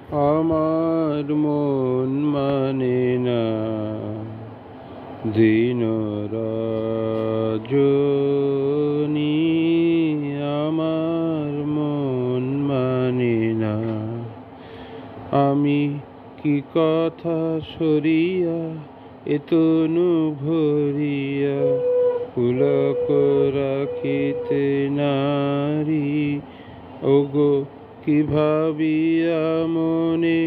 আমার মন মানে না দিন রজনী, আমার মন মানে না। আমি কি কথা সরিয়া এতনু ভরিয়া পুলক রাখিতে নারী, ওগো কি ভাবিয়া মনে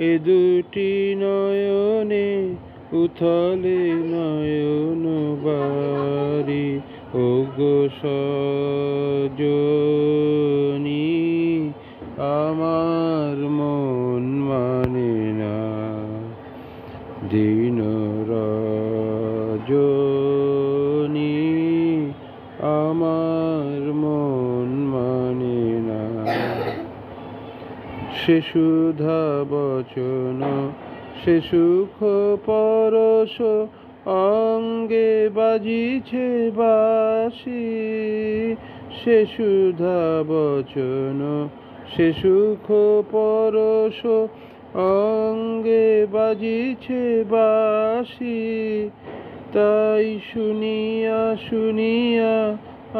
এ দুটি নয়নে উথলে নয়ন বারি, ওগো সজনী, আমার মন মানে না দিন রজনী, আমার মন মানে না। সে সুধা বচন, সে সুখ পরশ, অঙ্গে বাজিছে বাঁশি। সে সুধা বচন, সে সুখ পরশ, অঙ্গে বাজিছে বাঁশি। তাই শুনিয়া শুনিয়া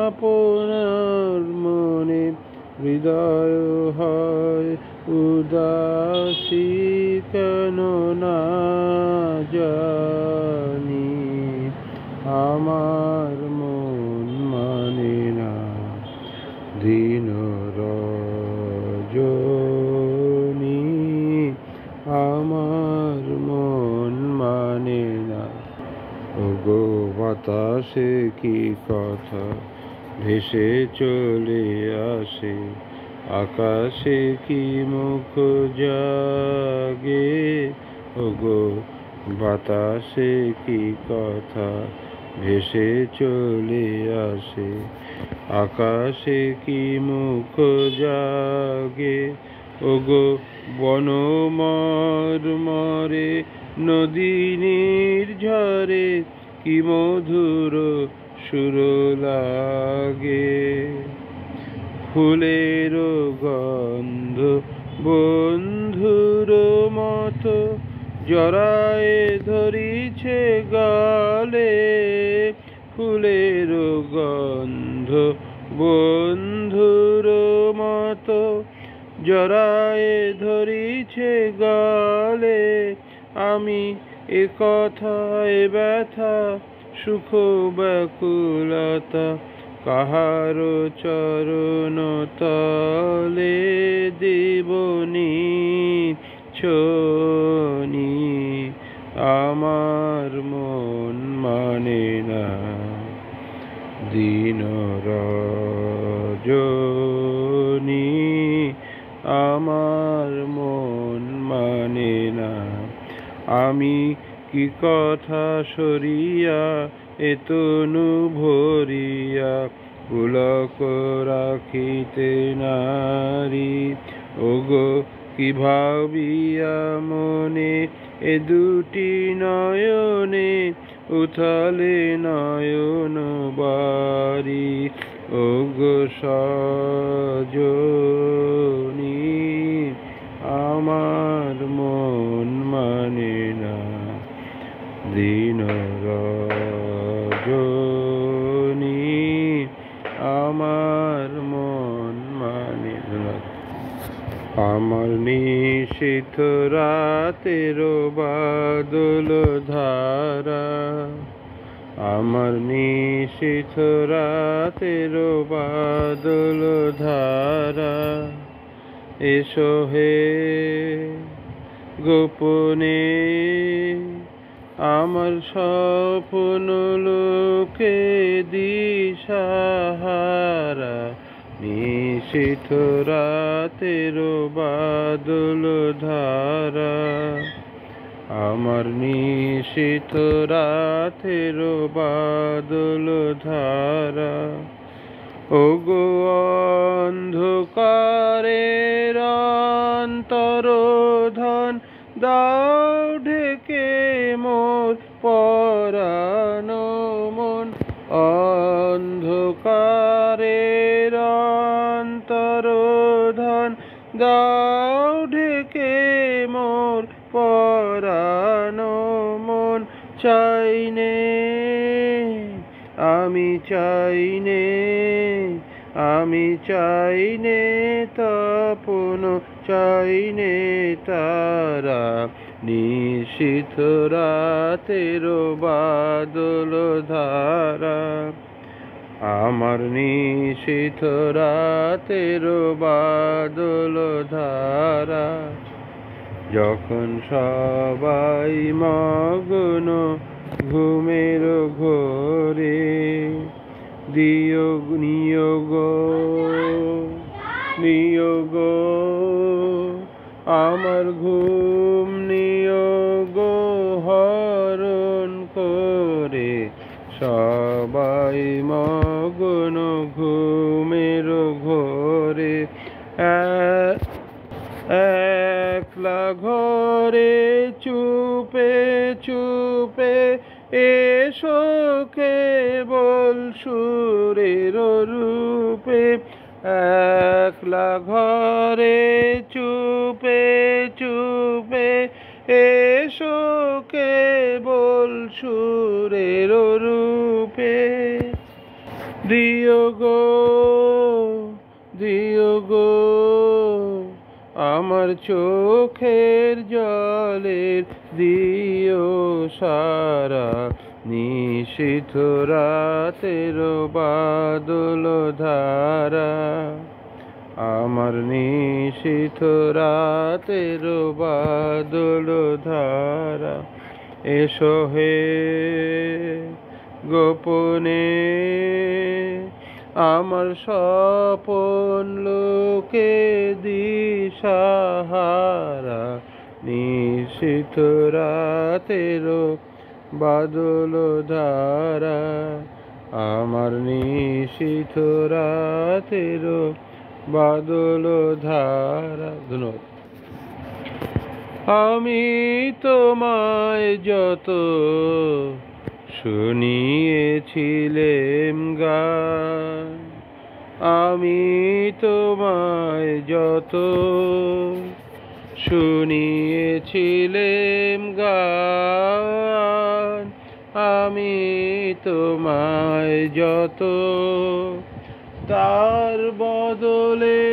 আপনার মনে হৃদয় হয় উদাসী, কেন না জানি আমার মন মানে না দিন রজনী, আমার মন মানে না। ওগো বাতাসে কি কথা ভেসে চলে আসে, আকাশে কি মুখ জাগে, ওগো বাতাসে কি কথা ভেসে চলে আসে, আকাশে কি মুখ জাগে, ওগো বনমর্মরে নদী নির্ঝরে কি মধুর সুর লাগে। ফুলের গন্ধ বন্ধুর মতো জড়ায়ে ধরিছে গালে, ফুলের গন্ধ বন্ধুর মতো জড়ায়ে ধরিছে গালে। আমি এ কথা এ ব্যথা সুখ ব্যাকুলতা কাহার চরণ তলে দেবনি ছনি, আমার মন মানে না দিন রজনী, আমার মন মানে না। আমি কি কথা সরিয়া এতনু ভরিয়া পুলক রাখিতে নারী, ওগো কি ভাবিয়া মনে এ দুটি নয়নে উথলে নয়ন বারি, ওগো সজনী, আমার মন মানে না দিন রজনী, আমার মন মানে না। আমার নিশীথ রাতের বাদল ধারা, আমার নিশীথ রাতের বাদল ধারা, এসো হে গোপনে আমার স্বপ্ন লোকে দিশাহারা। নিশীথ রাতের বাদল ধারা, আমার নিশীথ রাতের বাদল ধারা, ওগো অন্ধকারের অন্তরোধন দাও ঢেকে মোর পরাণ মন, অন্ধকারের অন্তরোধন দাও ঢেকে চাইনে, আমি চাইনে, আমি চাইনে তপন চাইনে তারা, নিশীথ রাতের বাদল ধারা, আমার নিশীথ রাতের বাদল ধারা। যখন সবাই মগ্ন ঘুমের ঘোরে, দিয়োগ নিয়োগ নিয়োগ আমার ঘুম নিয়োগ হরণ করে, সবাই মগ্ন ঘুমের ঘোরে। একলা ঘরে চুপে চুপে এসো কেবল সুরের রূপে, একলা ঘরে চুপে চুপে এসো কেবল সুরের রূপে। দিও গো দিও গো আমার চোখের জলের দিও সারা, নিশীথ রাতের বাদল ধারা, আমার নিশীথ রাতের বাদল ধারা। এসো হে গোপনে আমার স্বপন লোকে দিশাহারা, নিশীথ রাতের বাদল ধারা, আমার নিশীথ রাতের বাদল ধারা। ধন্যবাদ। আমি তোমায় যত শুনিয়েছিলেম গান, আমি তোমায় যত শুনিয়েছিলেম গান, আমি তোমায় যত তার বদলে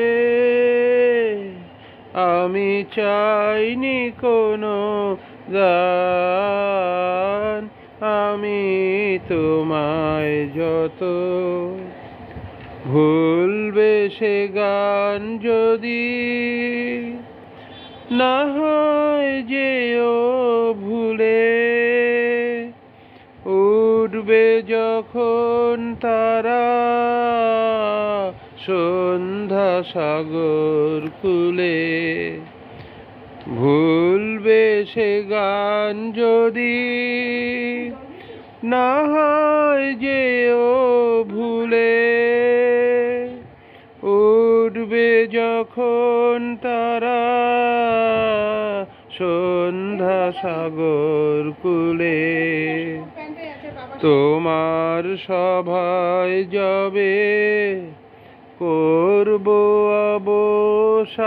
আমি চাইনি কোনো দান, আমি তোমায় যত ভুলবে সে গান যদি না হয় যেও ভুলে, উঠবে যখন তারা সন্ধ্যা সাগর কূলে, ভুলবে সে গান যদি না হয় যেও ভুলে, উঠবে যখন তারা সন্ধ্যা সাগর কূলে। তোমার সভায় যাবে করব অবসান,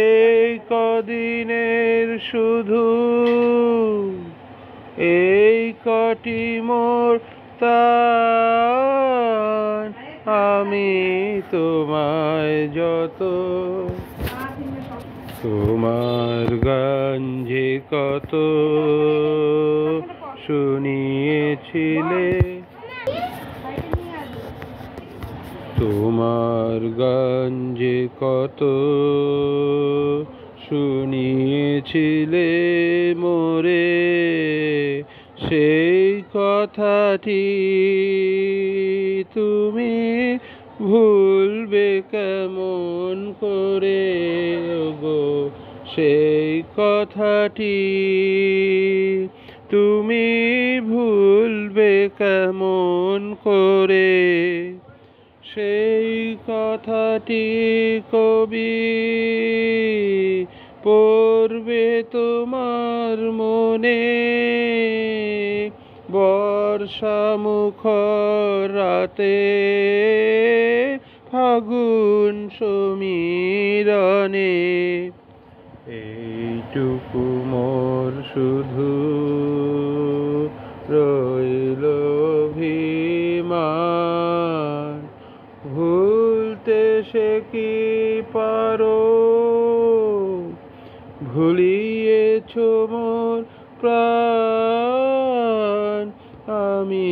এই কদিনের শুধু এই কটি মোর তান, আমি তোমায় যত তোমার গান যে কত শুনিয়েছিলে, তোমার গান যে কত শুনিয়েছিলে মোরে, সেই কথাটি তুমি ভুলবে কেমন করে গো, সেই কথাটি তুমি ভুলবে কেমন করে, সেই কথাটি কবি পড়বে তোমার মনে, বর্ষা মুখর রাতে ফাগুন সমীরণে, এইটুকু মোর শুধু রইল অভিমান, ভুলতে সে কি পারো, ভুলিয়েছ মোর প্রাণ। আমি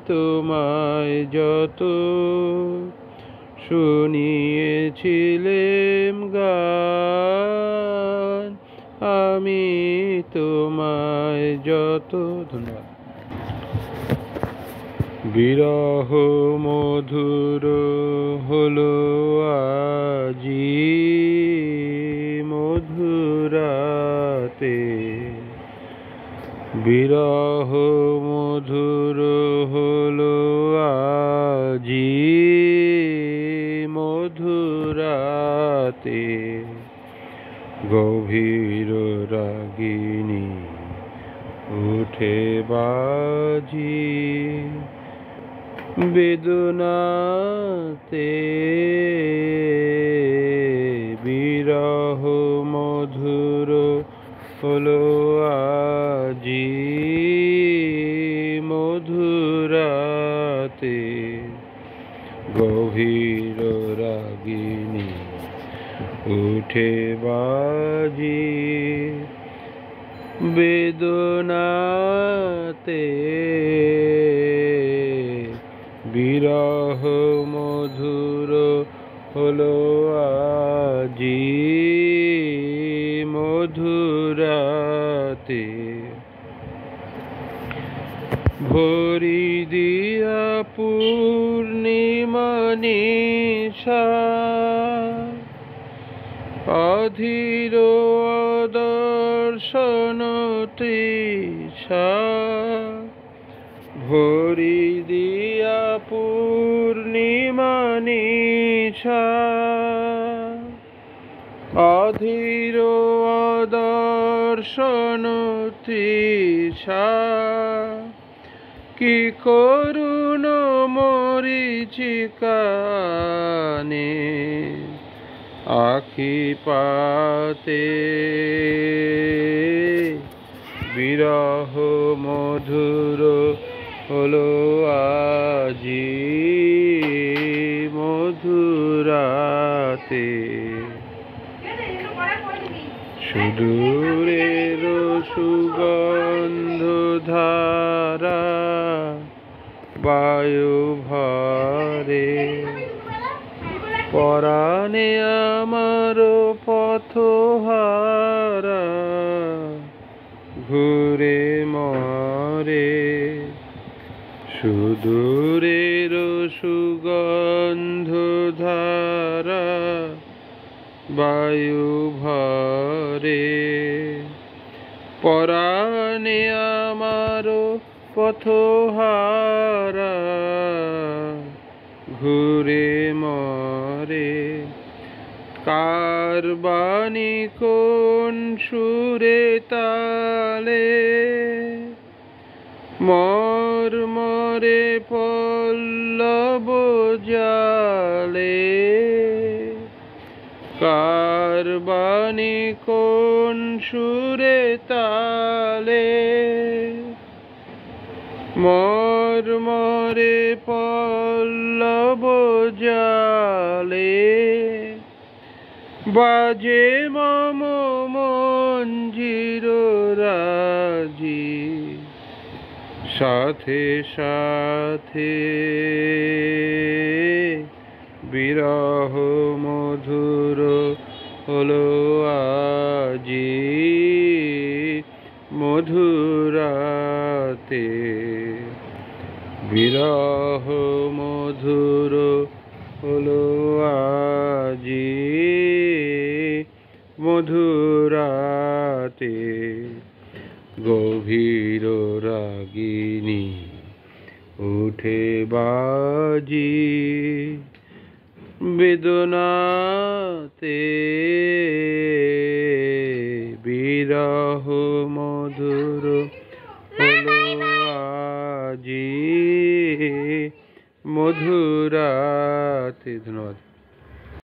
তোমায় যত শুনিয়েছিলেম গান, আমি তোমায় যত। ধন্যবাদ। বিরহ মধুর হলো আজি মধুরাতে, বিরহ মধুর হলো আজি মধুরাতে, গভীর রাগিনী উঠে বাজি বেদনাতে, বিরহ মধুর হলো আজি মধুরাতে, গভীর রাগিনী উঠে বাজি বেদনাতে, বিরহ মধুর হলো আজি মধুরাতে। ভরি দিয়া পূর্ণিমা নিশা, অধীর দর্শন তৃষা, ভরি দিয়া পূর্ণিমা নিশা, অধীর দর্শন তৃষা, কি করুণ মরিচিকানে আখি পাতে, বিরহ মধুর হলো আজি মধুরাতে, সুদূরের সুগন্ধ ধারা বায়ু ভরে, পরাণে আমার পথহারা ঘুরে মরে, সুদূরের সুগন্ধ ধারা বায়ু ভরে, পরাণে আমার পথহারা ঘুরে মরে, কার বাণী কোন সুরে তালে, মর মরে পল্লব জালে, কার বাণী কোন সুরে তালে, মর মরে পল্লব জালে, বাজে মম মঞ্জির রাজি, সাথে সাথে বিরহ মধুর হলো আজি মধুরাতে, বিরহ মধুর হলো আজি মধুরাতে, গভীর রাগিনী উঠে বাজি বেদনাতে, বিরহ মধুর হলো আজি মধুরাতে। ধন্যবাদ।